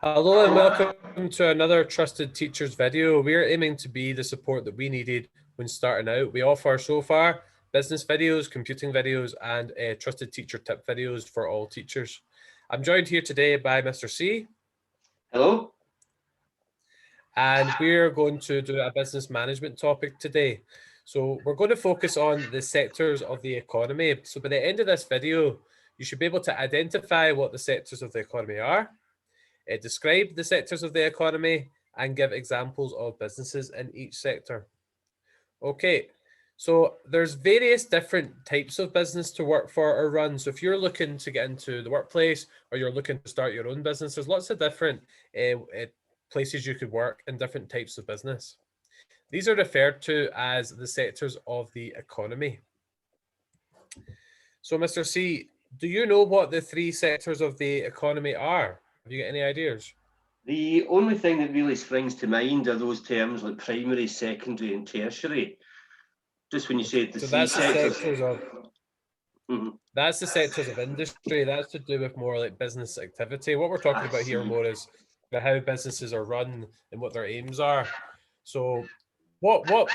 Hello and welcome to another Trusted Teachers video. We're aiming to be the support that we needed when starting out. We offer so far business videos, computing videos, and trusted teacher tip videos for all teachers. I'm joined here today by Mr. C. Hello. And we're going to do a business management topic today. So we're going to focus on the sectors of the economy. So by the end of this video, you should be able to identify what the sectors of the economy are, describe the sectors of the economy, and give examples of businesses in each sector. Okay, so there's various different types of business to work for or run. So if you're looking to get into the workplace or you're looking to start your own business, there's lots of different places you could work in different types of business. These are referred to as the sectors of the economy. So Mr. C, do you know what the three sectors of the economy are? Have you got any ideas? The only thing that really springs to mind are those terms like primary, secondary, and tertiary. Just when you say the three sectors. That's the sectors of industry. That's to do with more like business activity. What we're talking about here more is how businesses are run and what their aims are. So what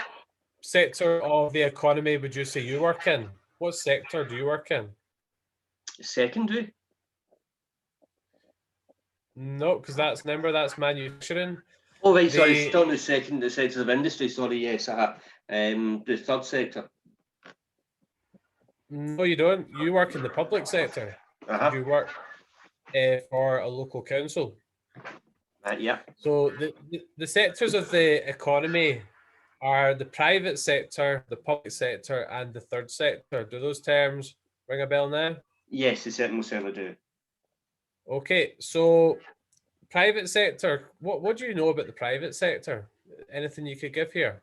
sector of the economy would you say you work in? What sector do you work in? Secondary? No, because that's manufacturing. Oh, right, sorry, it's still the sectors of industry, sorry, yes, the third sector. No, you don't. You work in the public sector. You work for a local council. Yeah. So the sectors of the economy are the private sector, the public sector, and the third sector. Do those terms ring a bell now? Yes, they certainly do. Okay, so private sector, what do you know about the private sector? Anything you could give here?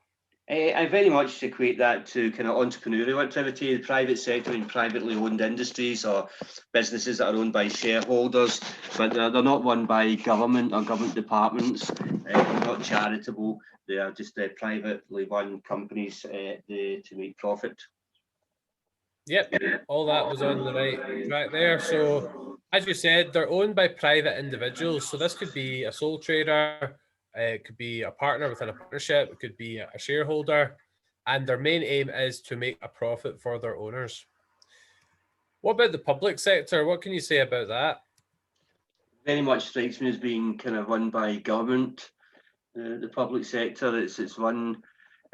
I very much equate that to kind of entrepreneurial activity, the private sector and privately owned industries or businesses that are owned by shareholders, but they're not run by government or government departments. They're not charitable. They are just privately run companies to make profit. Yep, all that was on the right track there. So, as you said, they're owned by private individuals. So this could be a sole trader, it could be a partner within a partnership, it could be a shareholder, and their main aim is to make a profit for their owners. What about the public sector? What can you say about that? Very much strikes me as being kind of run by government. The public sector, it's run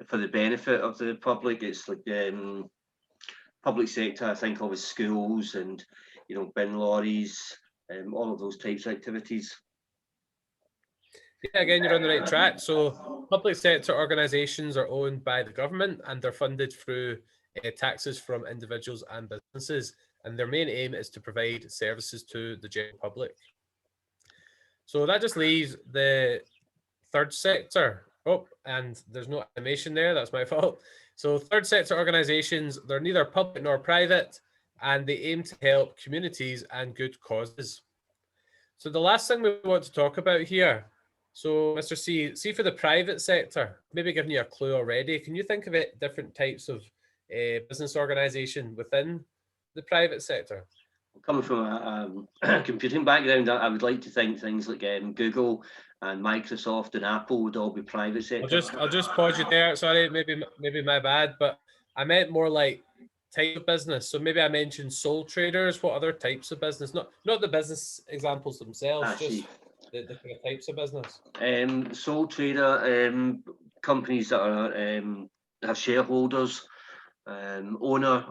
for the benefit of the public. It's like public sector, I think of as schools and, bin lorries, all of those types of activities. Yeah, again, you're on the right track. So public sector organisations are owned by the government and they're funded through taxes from individuals and businesses. And their main aim is to provide services to the general public. So that just leaves the third sector. Oh, and there's no animation there. That's my fault. So third sector organisations, they're neither public nor private, and they aim to help communities and good causes. So the last thing we want to talk about here, so Mr. C, see for the private sector, maybe giving you a clue already, can you think of it different types of business organisation within the private sector? Coming from a computing background, I would like to think things like Google and Microsoft and Apple would all be private sector. I'll just pause you there. Sorry, maybe my bad, but I meant more like type of business. So maybe I mentioned sole traders. What other types of business? Not the business examples themselves, just the kind of types of business. Sole trader, companies that are have shareholders, owner,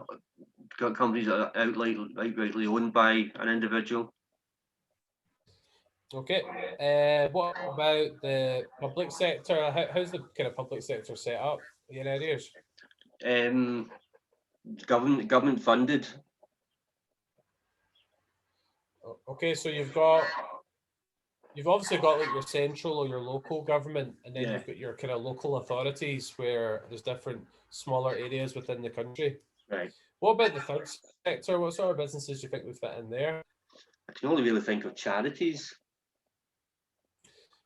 companies that are outrightly owned by an individual. Okay. What about the public sector? How's the kind of public sector set up? Any ideas? Government funded. Okay, so you've obviously got like your central or your local government, and then you've got your kind of local authorities where there's different smaller areas within the country. Right. What about the third sector? What sort of businesses do you think would fit in there? I can only really think of charities.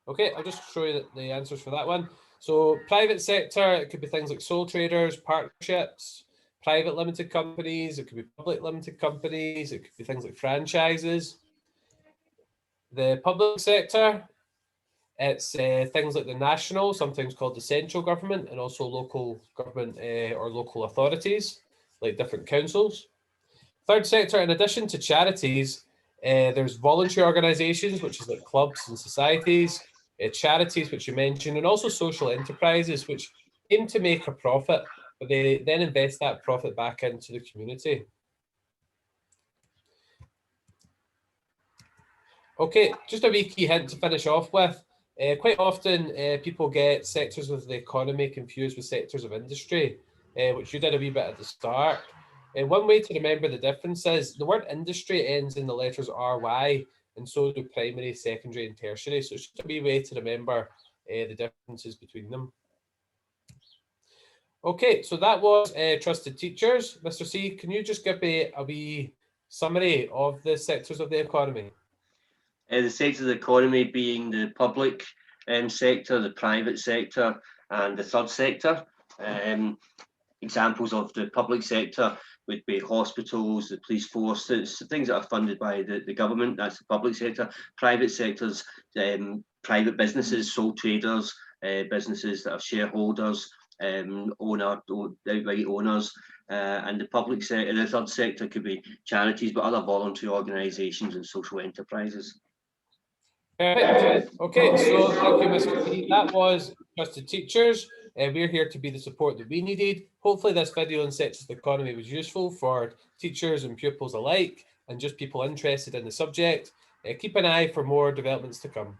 Okay, I'll just show you the answers for that one. So private sector, it could be things like sole traders, partnerships, private limited companies, it could be public limited companies, it could be things like franchises. The public sector, it's things like the national, sometimes called the central government, and also local government or local authorities, like different councils. Third sector, in addition to charities, there's voluntary organisations, which is like clubs and societies, charities, which you mentioned, and also social enterprises, which aim to make a profit, but they then invest that profit back into the community. Okay, just a wee key hint to finish off with. Quite often, people get sectors of the economy confused with sectors of industry, which you did a wee bit at the start. One way to remember the difference is the word industry ends in the letters RY, and so do primary, secondary, and tertiary. So it's just a wee way to remember the differences between them. Okay, so that was trusted teachers. Mr. C, can you just give me a wee summary of the sectors of the economy? The sectors of the economy being the public sector, the private sector, and the third sector. Examples of the public sector would be hospitals, the police force, things that are funded by the government. That's the public sector. Private sectors, private businesses, sole traders, businesses that are shareholders, outright owners, and the public sector. The third sector could be charities, but other voluntary organisations and social enterprises. Perfect. Okay, so thank you, Mr. P. That was Trusted Teachers. We're here to be the support that we needed. Hopefully this video on sectors of the economy was useful for teachers and pupils alike, and just people interested in the subject. Keep an eye for more developments to come.